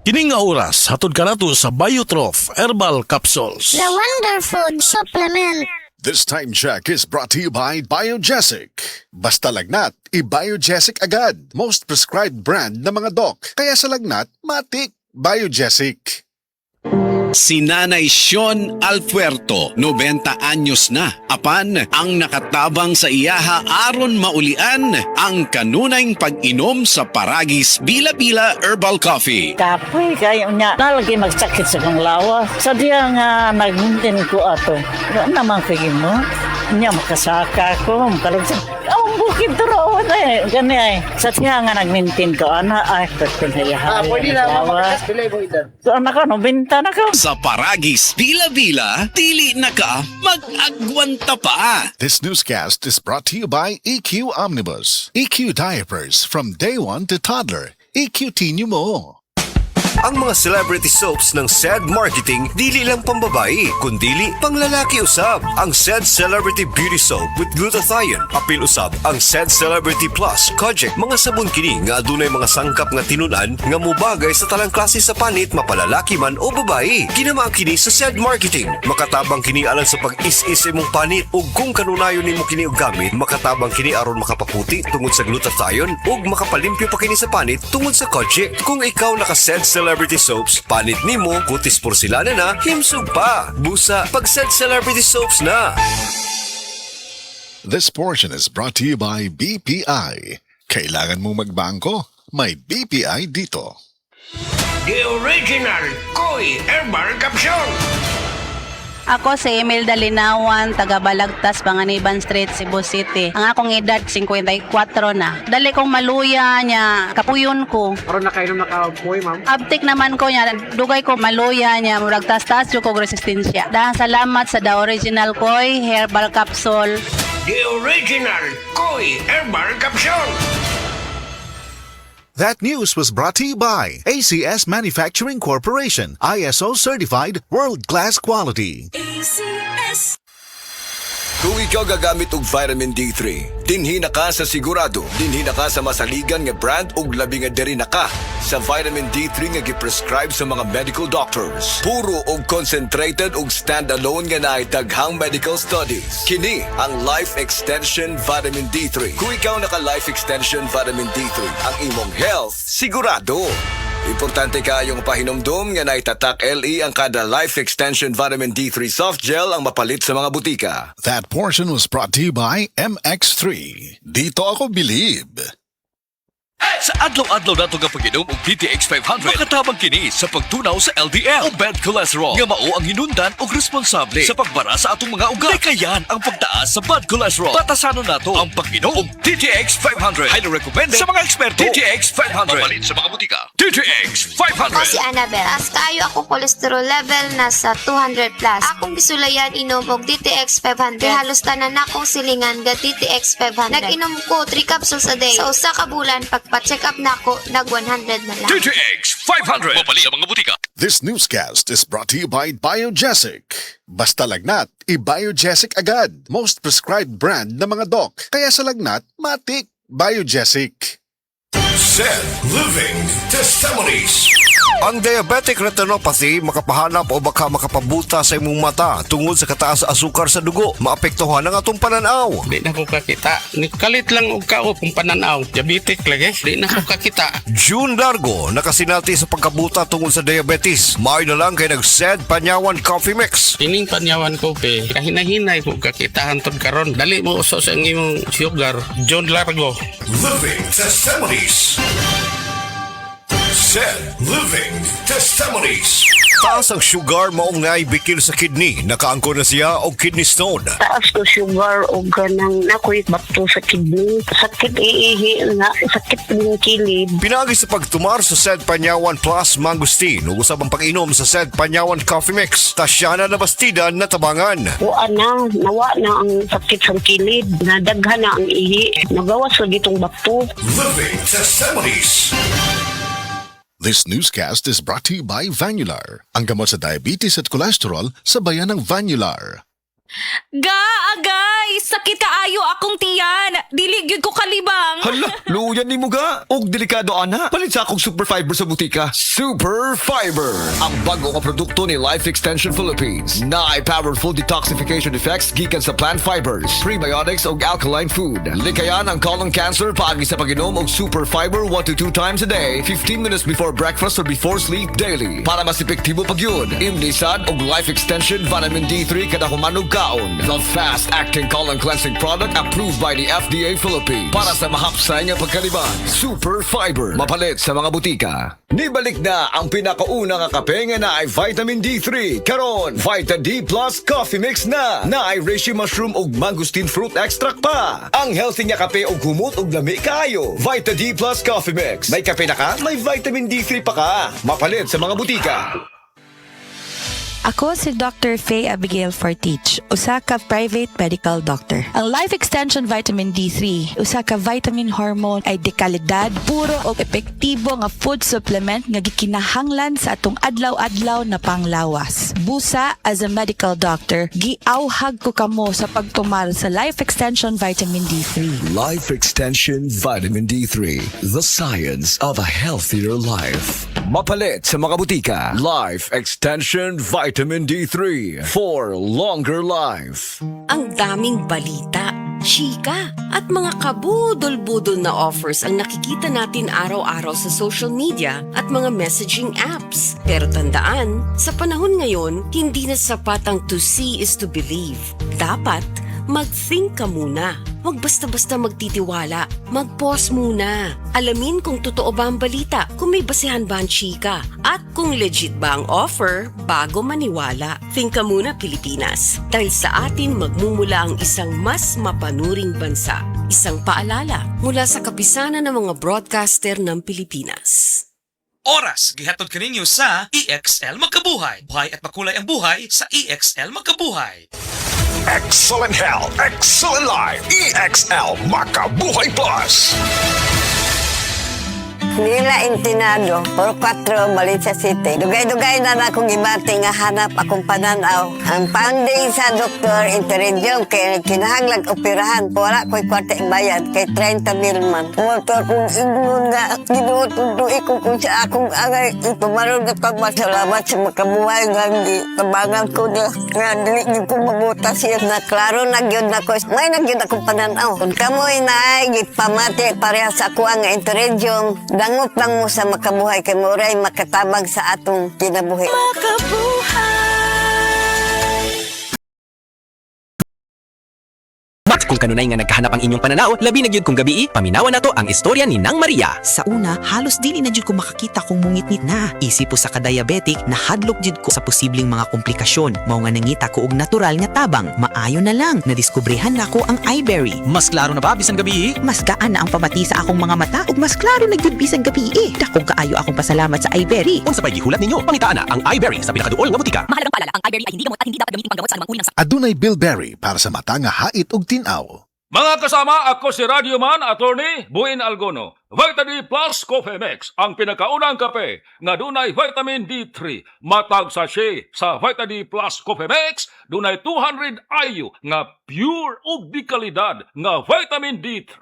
Kining nga oras, hatod ka nato sa Biotrof Herbal Capsules. The Wonder Food Supplement. This time check is brought to you by Biogesic. Basta lagnat, i-Biogesic agad. Most prescribed brand ng mga doc. Kaya sa lagnat, matik. Biogesic. Si Nanay Sean Alpuerto, 90 anyos na. Apan, ang nakatabang sa iyaha aron maulian ang kanunayng pag-inom sa Paragis Bila-Bila Herbal Coffee. Kapoy kayo niya. Nalagi magsakit sa kong lawa. Sadya nga nag-maintain ko ato. Ano naman kayo mo? Niya makasaka ko. Makalagsan. Ang bukid turo na eh. Gani ay. Sadya nga nag-maintain ko. Ana ay pwede na yahay. Pwede na mamakas pilay mo idan. So anak ka, no, binta na ka. Sa Paragis Bila-Bila, dili na ka mag-agwanta pa. This newscast is brought to you by EQ Omnibus. EQ Diapers from day 1 to toddler. EQ Tinyo mo. Ang mga celebrity soaps ng SED Marketing dili lang pambabae, kundili panglalaki usab. Ang SED Celebrity Beauty Soap with glutathione, apil usab ang SED Celebrity Plus Kojic. Mga sabon kini nga adunay mga sangkap nga tinunan nga mubagay sa talang klase sa panit, mapalalaki man o babae. Ginamaan kini sa SED Marketing. Makatabang kini alang sa pag-is-is imong panit ug kung kanunayon nimo kini og gamit, makatabang kini aron makapaputi tungod sa glutathione ug makapalimpyo pa kini sa panit tungod sa Kojic. Kung ikaw naka-SED Celebrity Soaps, panit nimo, kutis porselana na, himsog pa. Busa, pag-SED Celebrity Soaps na. This portion is brought to you by BPI. Kailangan mo magbangko? May BPI dito. The original Koi Herbal Capsule. Ako si Imelda Linawan, taga Balagtas, Panganiban Street, Cebu City. Ang akong edad, 54 na. Dali kong maluya niya, kapuyon ko. Aron na kayo nakapoy, ma'am. Abtik naman ko niya, dugay ko maluya niya, murag tas-tas yung kong resistensya. Dahil salamat sa The Original Koi Herbal Capsule. The original Koi Herbal Capsule. That news was brought to you by ACS Manufacturing Corporation, ISO certified world-class quality. Kung ikaw gagamit og vitamin D3, dinhi na ka sa sigurado, dinhi na ka sa masaligan nga brand ug labi nga diri na ka sa vitamin D3 nga giprescribe sa mga medical doctors. Puro og concentrated ug standalone nga naay daghang medical studies. Kini ang Life Extension Vitamin D3. Kung ikaw naka Life Extension Vitamin D3, ang imong health sigurado. Importante kayong pahinomdom nga naitatak LE ang kada Life Extension Vitamin D3 Soft Gel ang mapalit sa mga butika. That portion was brought to you by MX3. Dito ako believe. Sa adlaw-adlaw nato nga pag-inom og DTX 500, makatabang kini sa pagtunaw sa LDL o bad cholesterol nga mao ang hinundan og responsable sa pagbara sa atong mga ugat. Kayan ang pagtaas sa bad cholesterol. Batasanon nato ang pag-inom og DTX 500. Highly recommended sa mga eksperto. DTX 500. Mapalit sa mga butika. DTX 500. Ako si Annabel. As kayo ako cholesterol level nasa 200 plus. Akong gisulayan inom og DTX 500. Halos tanan akong silingan ga DTX 500. Nag-inom ko 3 capsules a day. Sa usa ka bulan pagpa-check up na ako, nag 100 na lang. DTX 500. Mapalit sa mga butika. This newscast is brought to you by Biogesic. Basta lagnat, i-Biogesic agad. Most prescribed brand ng mga doc. Kaya sa lagnat, matik. Biogesic. SED Living Testimonies. Ang diabetic retinopathy makapahanap o baka makapabuta sa imong mata tungod sa kataas sa asukar sa dugo. Maapektuhan ang atong pananaw. Di na ko kakita. Kalit lang og kao kung pananaw. Diabetic lagi. Di na ko kakita. June Largo nakasinati sa pagkabuta tungod sa diabetes. Maayo na lang kay nag-SED Panyawan Coffee Mix. Tining panyawan ko pe. Kahinahinay ko kakita hantod karon. Dali mo uso sa imong sugar. John Largo. Living Testimonies. SED Living Testimonies. Taas ang sugar maong naibikil sa kidney. Nakaangkon na siya og kidney stone. Taas ko sugar o ganang nakoy bato sa kidney. Sakit iihi nga, sakit ng kilid. Pinagi sa pagtumar sa SED Panyawan Plus Mangustin ug usab ang pag-inom sa SED Panyawan Coffee Mix. Tasyana na bastidan na tabangan. Nawa na ang sakit sa kilid. Nadaghan na ang ihi. Nagawas sa gitong bato. Living Testimonies. This newscast is brought to you by Vanular. Ang gamot sa diabetes at cholesterol sa bayan ng Vanular. Agay! Sakit kaayo akong tiyan! Dili gyud ko kalibang! Hala, luyan ni mo ga. Og delikado ana. Palit sa akong Super Fiber sa butika. Super Fiber, ang bago nga produkto ni Life Extension Philippines. Na powerful detoxification effects gikan sa plant fibers, prebiotics og alkaline food. Likayan ang colon cancer paagi sa pag-inom og Super Fiber 1 to 2 times a day, 15 minutes before breakfast or before sleep daily. Para mas epektibo pag yun, imlisad og Life Extension Vitamin D3 kada humanog kaon. The fast-acting colon cleansing product approved by the FDA Philippines. Para sa mahapsay nga pagkaliban, Super Fiber. Mapalit sa mga butika. Nibalik na ang pinakauna nga kape nga na ay Vitamin D3. Karon, Vita D Plus Coffee Mix na. Na ay reishi mushroom ug mangosteen fruit extract pa. Ang healthy nga kape ug humot ug lami kayo. Vita D Plus Coffee Mix. May kape na ka, may Vitamin D3 pa ka. Mapalit sa mga butika. Ako si Dr. Faye Abigail Fortich, usa ka private medical doctor. Ang Life Extension Vitamin D3, usa ka vitamin hormone ay dekalidad, puro o epektibo nga food supplement nga gikinahanglan sa atong adlaw-adlaw na panglawas. Busa, as a medical doctor, giauhag ko kamo sa pagtumar sa Life Extension Vitamin D3. Life Extension Vitamin D3, the science of a healthier life. Mapalit sa mga butika. Life Extension Vitamin D3 for longer life. Ang daming balita, chika, at mga kabudol-budol na offers ang nakikita natin araw-araw sa social media at mga messaging apps. Pero tandaan, sa panahon ngayon, hindi na sapat ang to see is to believe. Dapat mag-think ka muna. Huwag basta-basta magtitiwala. Mag-pause muna. Alamin kung totoo ba ang balita, kung may basehan ba ang chika, at kung legit ba ang offer bago maniwala. Think ka muna, Pilipinas. Dahil sa atin magmumula ang isang mas mapanuring bansa. Isang paalala mula sa kapisanan ng mga broadcaster ng Pilipinas. Oras, gihatod kaninyo sa EXL Magkabuhay. Buhay at makulay ang buhay sa EXL Magkabuhay. Excellent health, excellent life. EXL Makabuhay Plus. Nila Intinado, Puro 4, Valencia City. Dugay-dugay na akong ibati nga hanap akong pananaw. Ang funding sa doktor, interredyong, kay kinahanglag operahan. Wala ko'y kwarte bayad, kay 30,000 man. Motor kong ignon nga, ginutuduy ko kung sa akong angay. Ipumaroon na pagmasalamat sa makabuhay nga, kabangan ko na, nga dili niyo ko mabutas yan. Na klaro nagyod na ko, may nagyod akong pananaw. Kung kamoy na ay, gipamati parehas ako ang interredyong, dangot lang mo sa makabuhay kay Muray makatabang sa atong kinabuhi. Mat kung kanunay nga nagkahanap ang inyong pananaw, labi na gyud kung gabi, paminawan nato ang istorya ni Nang Maria. Sa una, halos dili na jud ko makakita kung mungit-ngit na. Isip po sa ka-diabetic, nahadlok jud ko sa posibleng mga komplikasyon. Mao nga nangita ko og natural nga tabang. Maayo na lang, nadiskubrehan nako ang iBerry. Mas klaro na ba bisan gabi? Mas gaan na ang pamati sa akong mga mata ug mas klaro na gyud bisan gabi. Dakong kaayo akong pasalamat sa iBerry. Unsa pay gihulat ninyo? Pangitaan na ang iBerry sa pinakaduol nga butika. Mahalagang paalala, ang iBerry ay hindi gamot at hindi dapat gamitin panggamot sa anumang uri ng Adunay Bilberry para sa mata nga hait ug tinaw. Mga kasama, ako si Radio Man, Attorney Buin Algono. Vita D Plus Coffee Mix, ang pinakaunang kape nga dunay vitamin D3. Matag sachet sa Vita D Plus Coffee Mix, dunay 200 IU nga pure ug di kalidad nga vitamin D3.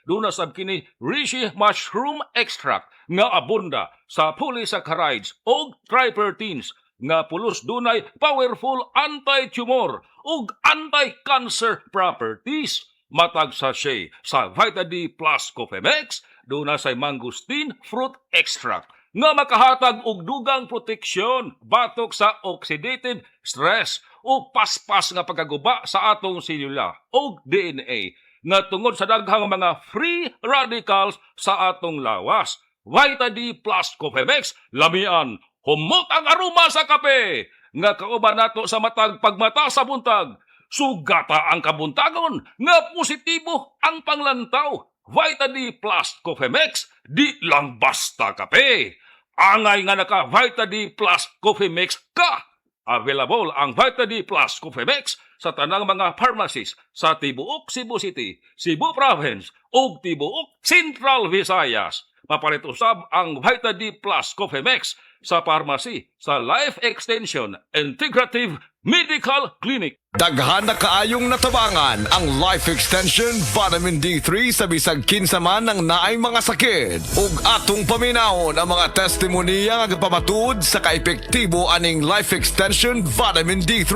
Duna sab kini reishi mushroom extract nga abunda sa polysaccharides ug triterpenes nga pulos dunay powerful anti-tumor ug anti-cancer properties. Matag sachet sa Vita D Plus Coffee Mix, doon na say mangosteen fruit extract nga makahatag og dugang proteksyon batok sa oxidative stress o paspas nga pagkaguba sa atong selula o DNA nga tungod sa daghang mga free radicals sa atong lawas. Vita D Plus Coffee Mix, lamian, humot ang aroma sa kape nga kauban nato sa matag pagmata sa buntag. Sugata ang kabuntagon nga positibo ang panglantaw. Vita D Plus Coffee Mix, di lang basta kape. Angay nga naka Vita D Plus Coffee Mix ka. Available ang Vita D Plus Coffee Mix sa tanang mga pharmacies sa tibuok Cebu City, Cebu Province ug tibuok Central Visayas. Mapalit usab ang Vita D Plus Coffee Mix sa pharmacy sa Life Extension Integrative Medical Clinic. Daghan na kaayong natabangan ang Life Extension Vitamin D3 sa bisag kinsa man ng naay mga sakit. Ug atong paminahon ang mga testimonya nga pamatuod sa kaepektibo aning Life Extension Vitamin D3.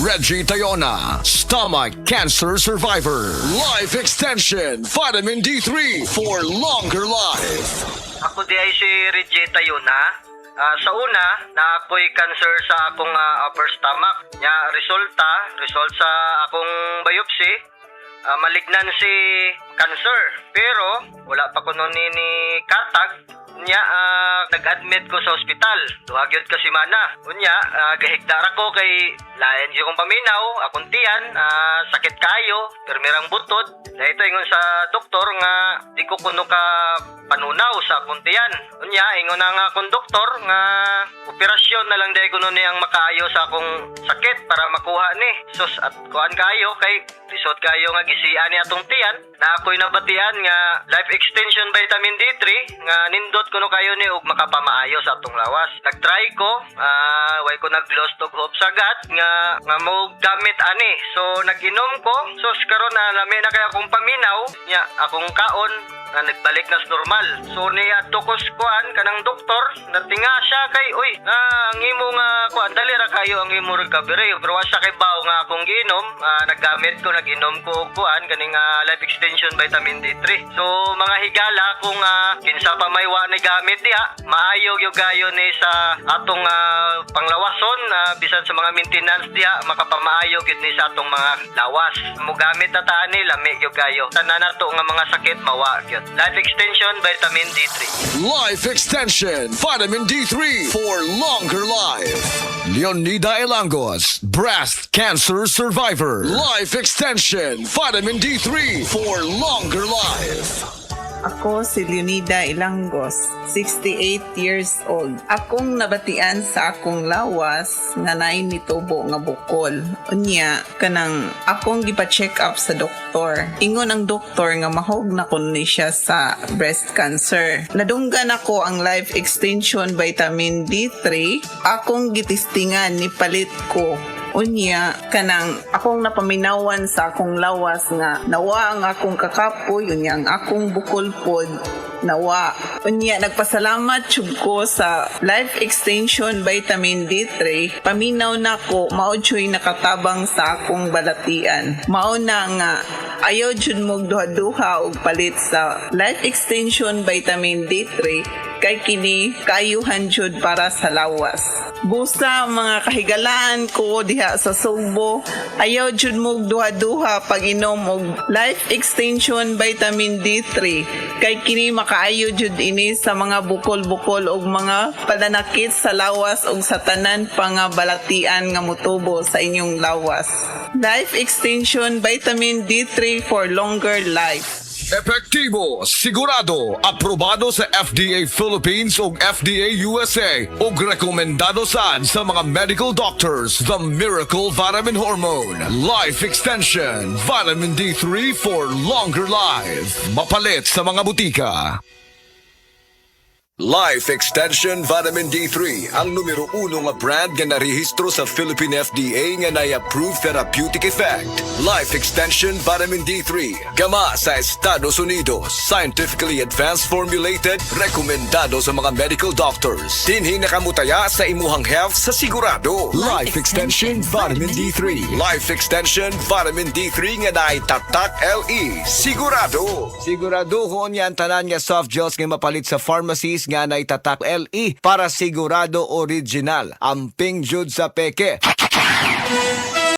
Reggie Tayona, stomach cancer survivor. Life Extension Vitamin D3 for longer life. Ako di ay si Reggie Tayona. Sa una, na ako'y cancer sa akong upper stomach. Result sa akong biopsy, malignancy cancer. Pero, wala pa ko nun ni katag. Nag-admit ko sa ospital. Duhagyod ka si Mana. Gahigdar ako kay layan siya kong paminaw, akong tiyan, sakit kayo, permirang butod. Dahito ingon sa doktor nga di ko kuno ka panunaw sa akong tiyan. Ingon na nga akong doktor nga operasyon na lang dahil kuno niyang makaayo sa akong sakit para makuha ni. Sus at kuhan kayo kay resort kayo nga gisian ni atong tiyan na ako'y nabatian nga Life Extension Vitamin D3 nga nindot kuno kayo ni ug makapamaayo sa atong lawas. Nagtry ko, way ko nag-lost og hope sagad nga mo gamit ani. So nag-inom ko, so karon na lami na kay akong paminaw nya akong kaon na nagbalik na sa normal. So niya tukos kuan kanang doktor natinga siya kay ang imo nga kuan dali ra kayo ang imo recovery pero wa siya kay bawo nga akong giinom. Nag-inom ko og kuan kaning Life Extension Vitamin D3. So mga higala kung kinsa pa may wa ni gamit diha maayo gyud gayo ni sa atong panglawason bisan sa mga maintenance diha makapamaayo gyud ni sa atong mga lawas. Mo gamit ta ani lami gyud gayo. Tanan nato nga mga sakit mawa gyud. Life Extension Vitamin D3. Life Extension Vitamin D3 for longer life. Leonida Elangos, breast cancer survivor. Life Extension Vitamin D3 for longer life. Ako si Leonida Ilangos, 68 years old. Akong nabatian sa akong lawas nga naay nitubo nga bukol. Unya, kanang akong gipa-check up sa doktor. Ingon ang doktor nga mahog na kun ni siya sa breast cancer. Ladunggan ako ang Life Extension Vitamin D3. Akong gitistingan ni palit ko. Unya, kanang akong napaminawan sa akong lawas nga nawa ang akong kakapoy, unya ang akong bukol pod nawa. Unya, nagpasalamat jud ko sa Life Extension Vitamin D3. Paminaw na ko, mao jud nakatabang sa akong balatian. Mao na nga ayaw jud mo duha-duha og palit sa Life Extension Vitamin D3 kay kini kayuhan jud para sa lawas. Busa mga kahigalaan ko diha sa Sugbo, ayaw jud mo duha-duha pag inom og Life Extension Vitamin D3 kay kini makaayo jud ini sa mga bukol-bukol og mga pananakit sa lawas og sa tanan pa nga balatian nga motubo sa inyong lawas. Life Extension Vitamin D3 for longer life. Epektibo, sigurado, aprobado sa FDA Philippines ug FDA USA ug rekomendado sad sa mga medical doctors. The Miracle Vitamin Hormone, Life Extension, Vitamin D3 for longer life. Mapalit sa mga butika. Life Extension Vitamin D3 ang numero 1 nga brand nga narehistro sa Philippine FDA nga na-approve therapeutic effect. Life Extension Vitamin D3 gama sa Estados Unidos, scientifically advanced formulated, rekomendado sa mga medical doctors. Dinhi nakamutaya sa imuhang health sa sigurado. Life Extension Vitamin D3. Life Extension Vitamin D3 nga naitatak LE. Sigurado. Sigurado ko niyan tanan nga soft gels nga mapalit sa pharmacies nga naitatak LE para sigurado original. Amping jud sa peke.